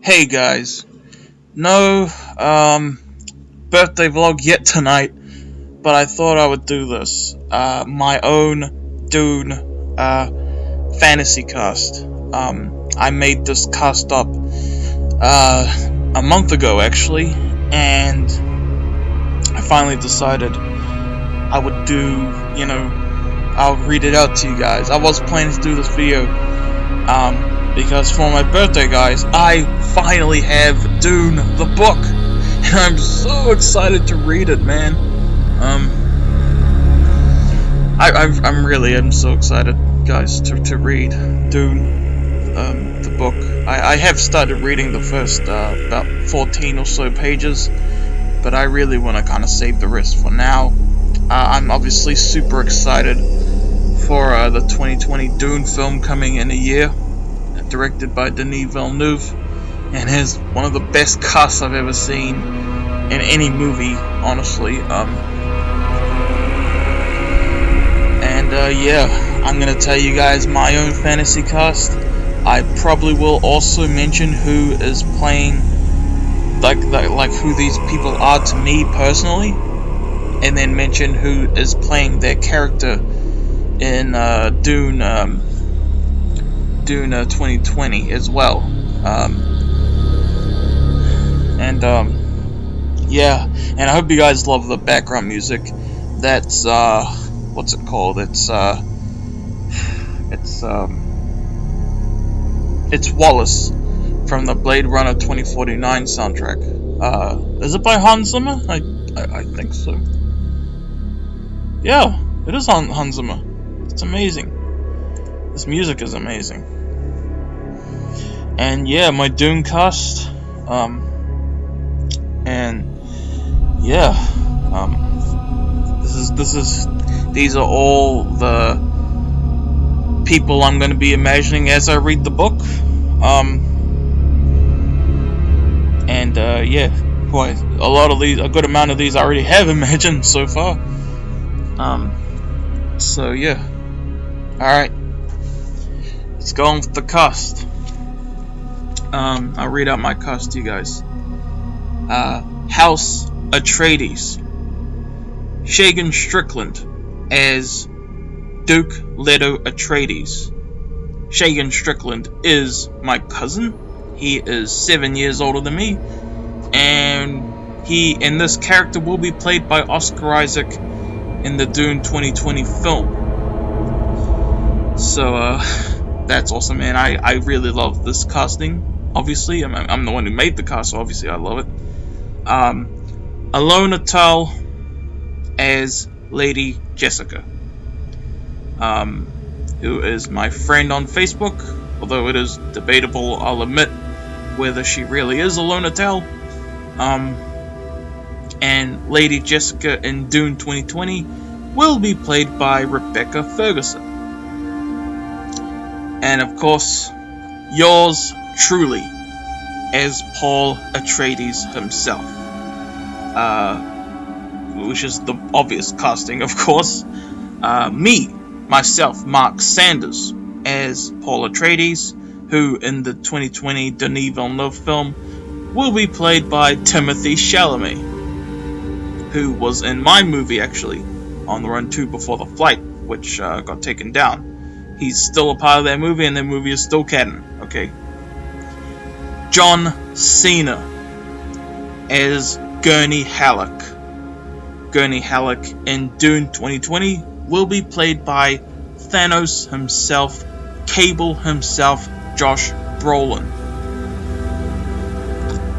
Hey guys, no birthday vlog yet tonight, but I thought I would do this. My own Dune fantasy cast. I made this cast up a month ago actually, and I finally decided I would I'll read it out to you guys. I was planning to do this video because for my birthday, guys, I finally have Dune, the book, and I'm so excited to read it, man. I'm so excited, guys, to read Dune, the book. I have started reading the first about 14 or so pages, but I really want to kind of save the rest for now. I'm obviously super excited for the 2020 Dune film coming in a year, directed by Denis Villeneuve, and has one of the best casts I've ever seen in any movie, honestly. Yeah, I'm gonna tell you guys my own fantasy cast. I probably will also mention who is playing, like who these people are to me personally, and then mention who is playing their character in Dune 2020 as well. Yeah, and I hope you guys love the background music. That's what's it called? It's Wallace from the Blade Runner 2049 soundtrack. Is it by Hans Zimmer? I think so. Yeah, it is Hans Zimmer. It's amazing. This music is amazing. And yeah, my Dune cast. And yeah, these are all the people I'm going to be imagining as I read the book. Yeah, a good amount of these I already have imagined so far. So yeah, all right, let's go on with the cast. I'll read out my cast to you guys. House Atreides. Shagan Strickland as Duke Leto Atreides. Shagan Strickland is my cousin. He is 7 years older than me, and this character will be played by Oscar Isaac in the Dune 2020 film. So that's awesome, man. I really love this casting. Obviously, I'm the one who made the cast, so obviously I love it. Alona Tal as Lady Jessica, who is my friend on Facebook, although it is debatable, I'll admit, whether she really is Alona Tal. And Lady Jessica in Dune 2020 will be played by Rebecca Ferguson. And of course, yours truly as Paul Atreides himself, which is the obvious casting, of course. Myself, Mark Sanders, as Paul Atreides, who in the 2020 Denis Villeneuve film will be played by Timothée Chalamet, who was in my movie actually, On the Run 2 Before the Flight, which got taken down. He's still a part of that movie, and that movie is still canon, okay? John Cena as Gurney Halleck. Gurney Halleck in Dune 2020 will be played by Thanos himself, Cable himself, Josh Brolin.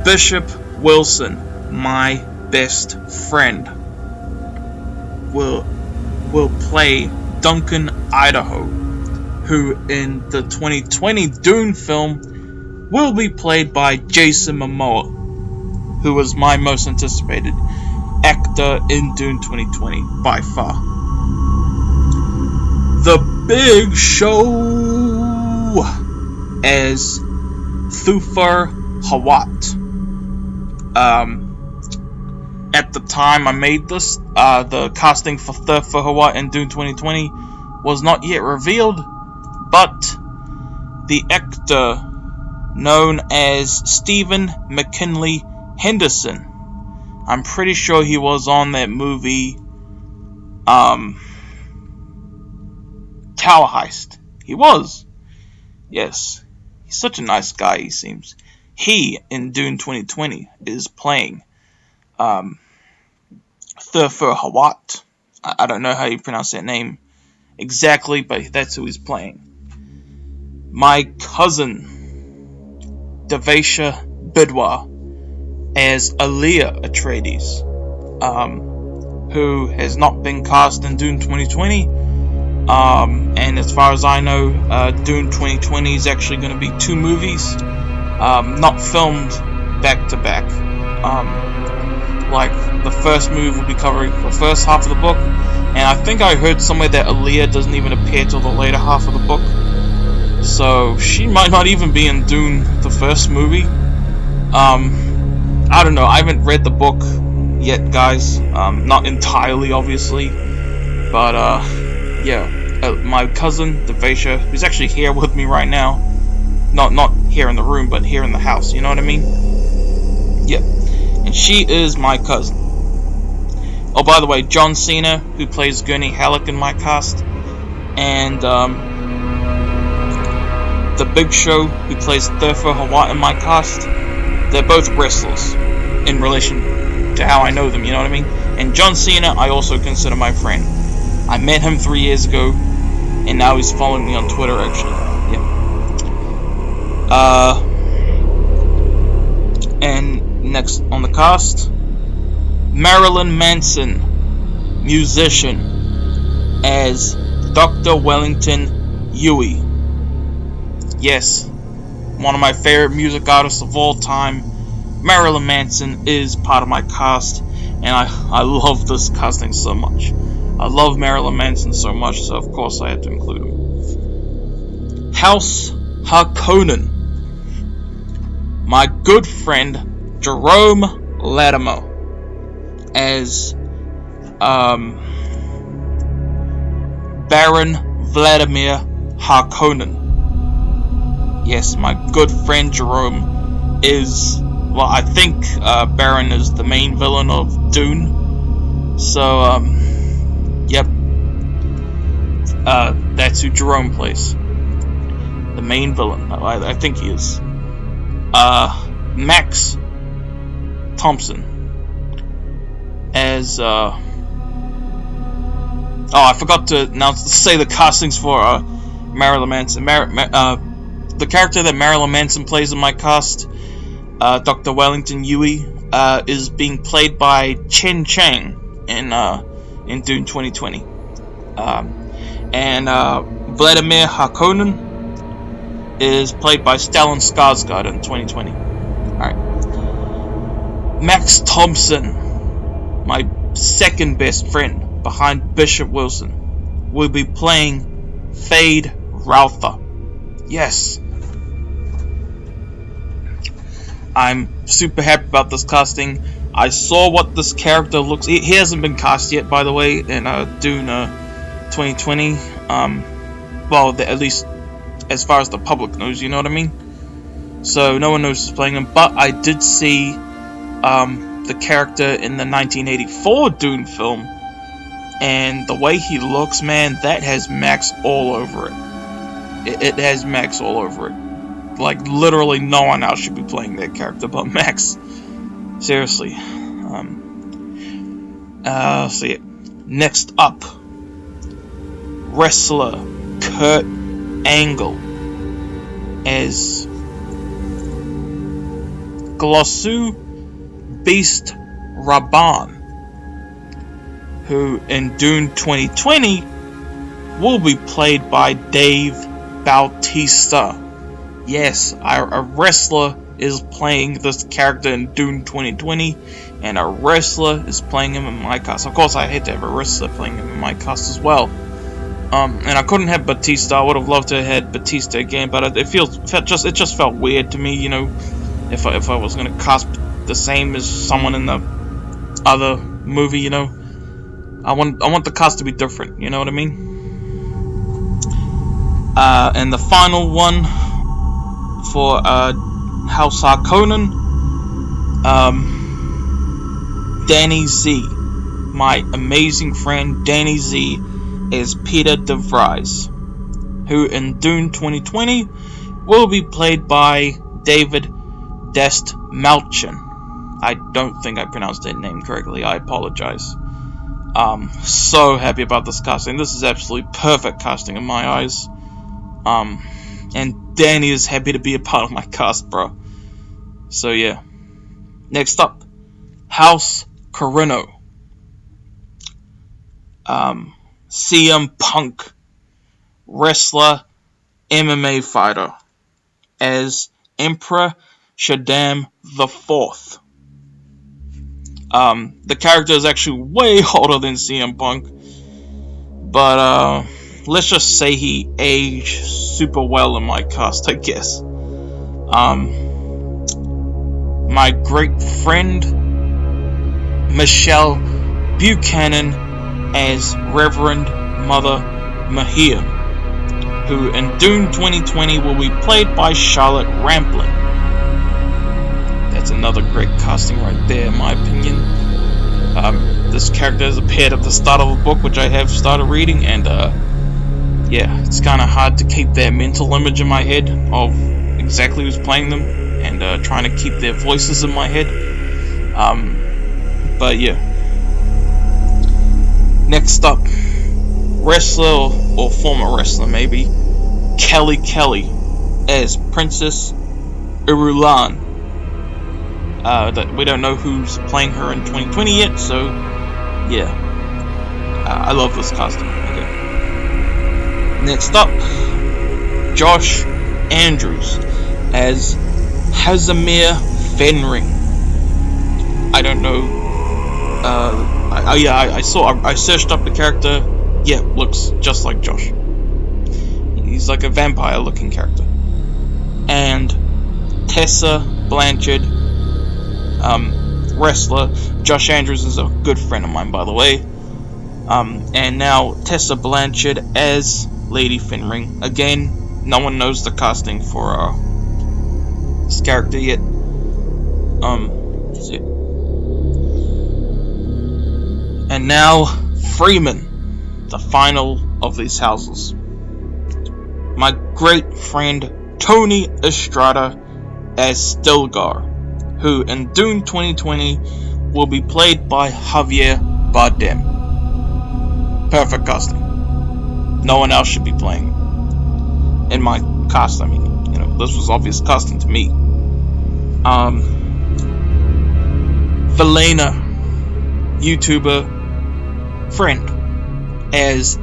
Bishop Wilson, my best friend, will play Duncan Idaho, who in the 2020 Dune film will be played by Jason Momoa, who was my most anticipated actor in Dune 2020 by far. The Big Show as Thufir Hawat. At the time I made this, the casting for Thufir Hawat in Dune 2020 was not yet revealed, but the actor known as Stephen McKinley Henderson. I'm pretty sure he was on that movie, Tower Heist. He was. Yes. He's such a nice guy, he seems. He, in Dune 2020, is playing, Thurfer Hawat. I don't know how you pronounce that name exactly, but that's who he's playing. My cousin, Devasha Bidwa, as Aaliyah Atreides, who has not been cast in Dune 2020. And as far as I know, Dune 2020 is actually going to be 2 movies, not filmed back to back. Like, the first movie will be covering the first half of the book, and I think I heard somewhere that Aaliyah doesn't even appear till the later half of the book, so she might not even be in Dune, the first movie. I don't know, I haven't read the book yet, guys, not entirely, obviously, but, yeah, my cousin, Devasha, who's actually here with me right now, not here in the room, but here in the house, you know what I mean? Yep. And she is my cousin. Oh, by the way, John Cena, who plays Gurney Halleck in my cast, and The Big Show, who plays Thurfer Hawat in my cast, they're both wrestlers in relation to how I know them, you know what I mean? And John Cena, I also consider my friend. I met him 3 years ago, and now he's following me on Twitter, actually. Yeah. And next on the cast, Marilyn Manson, musician, as Dr. Wellington Huey. Yes, one of my favorite music artists of all time, Marilyn Manson, is part of my cast, and I love this casting so much. I love Marilyn Manson so much, so of course I had to include him. House Harkonnen, my good friend Jerome Latimer, as Baron Vladimir Harkonnen. Yes, my good friend Jerome is, well, I think Baron is the main villain of Dune. So, yep. That's who Jerome plays. The main villain. I think he is. Max Thompson as I forgot to say the castings for Marilyn Manson. The character that Marilyn Manson plays in my cast, Dr. Wellington Huey, is being played by Chen Chang in Dune 2020. And Vladimir Harkonnen is played by Stellan Skarsgård in 2020. Alright. Max Thompson, my second best friend behind Bishop Wilson, will be playing Fade Routher. Yes. I'm super happy about this casting. I saw what this character looks... He hasn't been cast yet, by the way, in Dune 2020. Well, at least as far as the public knows, you know what I mean? So, no one knows who's playing him. But I did see the character in the 1984 Dune film. And the way he looks, man, that has Max all over it. It has Max all over it. Like, literally no one else should be playing that character but Max. Seriously. So yeah. Next up, wrestler Kurt Angle as Glossu Beast Raban, who in Dune 2020 will be played by Dave Bautista. Yes, a wrestler is playing this character in Dune 2020, and a wrestler is playing him in my cast. Of course, I hate to have a wrestler playing him in my cast as well. And I couldn't have Batista. I would have loved to have had Batista again, but it just felt weird to me, you know, if I was gonna cast the same as someone in the other movie, you know. I want the cast to be different, you know what I mean? And the final one for House Harkonnen, Danny Z, my amazing friend Danny Z, is Peter DeVries, who in Dune 2020 will be played by David Dastmalchian. I don't think I pronounced that name correctly. I apologize. So happy about this casting. This is absolutely perfect casting in my eyes. And Danny is happy to be a part of my cast, bro. So yeah. Next up, House Corino. CM Punk, wrestler, MMA fighter, as Emperor Shaddam IV. The character is actually way older than CM Punk, but let's just say he aged super well in my cast, I guess. My great friend Michelle Buchanan as Reverend Mother Mahir, who in Dune 2020 will be played by Charlotte Rampling. That's another great casting right there, in my opinion. This character has appeared at the start of a book, which I have started reading, and yeah, it's kind of hard to keep that mental image in my head of exactly who's playing them, and trying to keep their voices in my head. But yeah. Next up, wrestler or former wrestler maybe, Kelly Kelly as Princess Irulan. That we don't know who's playing her in 2020 yet, so yeah, I love this costume. Okay. Next up, Josh Andrews as Hazimir Fenring. I don't know. I searched up the character. Yeah, looks just like Josh. He's like a vampire-looking character. And Tessa Blanchard, wrestler. Josh Andrews is a good friend of mine, by the way. And now Tessa Blanchard as Lady Fenring. Again, no one knows the casting for this character yet. That's it. And now Freeman, the final of these houses. My great friend Tony Estrada as Stilgar, who in Dune 2020 will be played by Javier Bardem. Perfect casting. No one else should be playing in my cast. I mean, this was obvious casting to me. Valena, YouTuber friend, as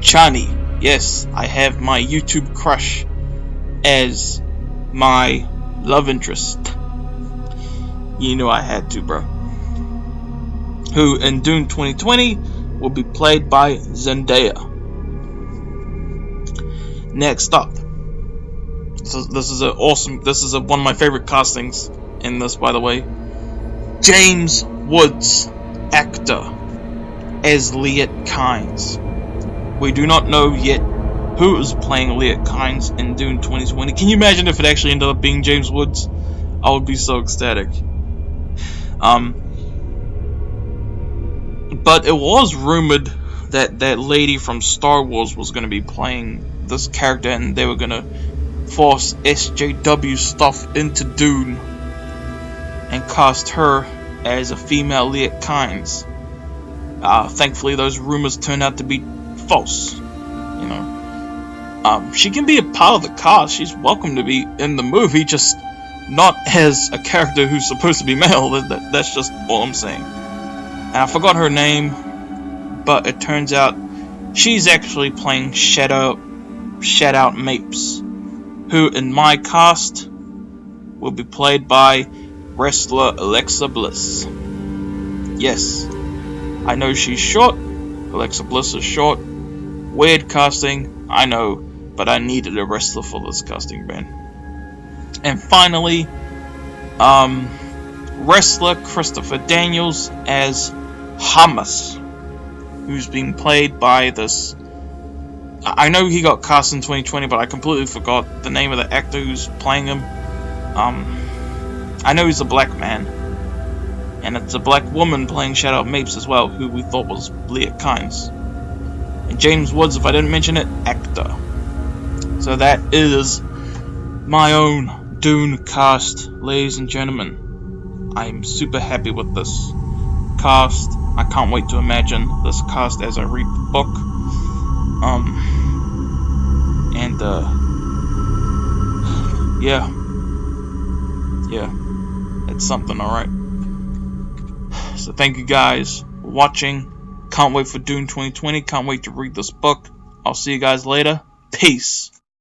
Chani. Yes, I have my YouTube crush as my love interest. You know I had to, bro. Who in Dune 2020 will be played by Zendaya. Next up, this is one of my favorite castings in this, by the way. James Woods, actor, as Liet Kynes. We do not know yet who is playing Liet Kynes in Dune 2020. Can you imagine if it actually ended up being James Woods? I would be so ecstatic. But it was rumored that that lady from Star Wars was going to be playing this character, and they were going to force SJW stuff into Dune and cast her as a female Liet Kynes. Thankfully, those rumors turned out to be false. She can be a part of the cast. She's welcome to be in the movie, just not as a character who's supposed to be male. That's just all I'm saying. And I forgot her name, but it turns out she's actually playing Shadow Mapes, who in my cast will be played by wrestler Alexa Bliss. Yes, I know she's short. Alexa Bliss is short. Weird casting, I know, but I needed a wrestler for this casting, man. And finally, wrestler Christopher Daniels as Hamas, who's being played by this. I know he got cast in 2020, but I completely forgot the name of the actor who's playing him. I know he's a black man, and it's a black woman playing Shadow Mapes as well, who we thought was Leah Kynes. And James Woods, if I didn't mention it, actor. So that is my own Dune cast, ladies and gentlemen. I'm super happy with this cast. I can't wait to imagine this cast as I read the book. Yeah, it's something, alright. So thank you guys for watching. Can't wait for Dune 2020. Can't wait to read this book. I'll see you guys later. Peace.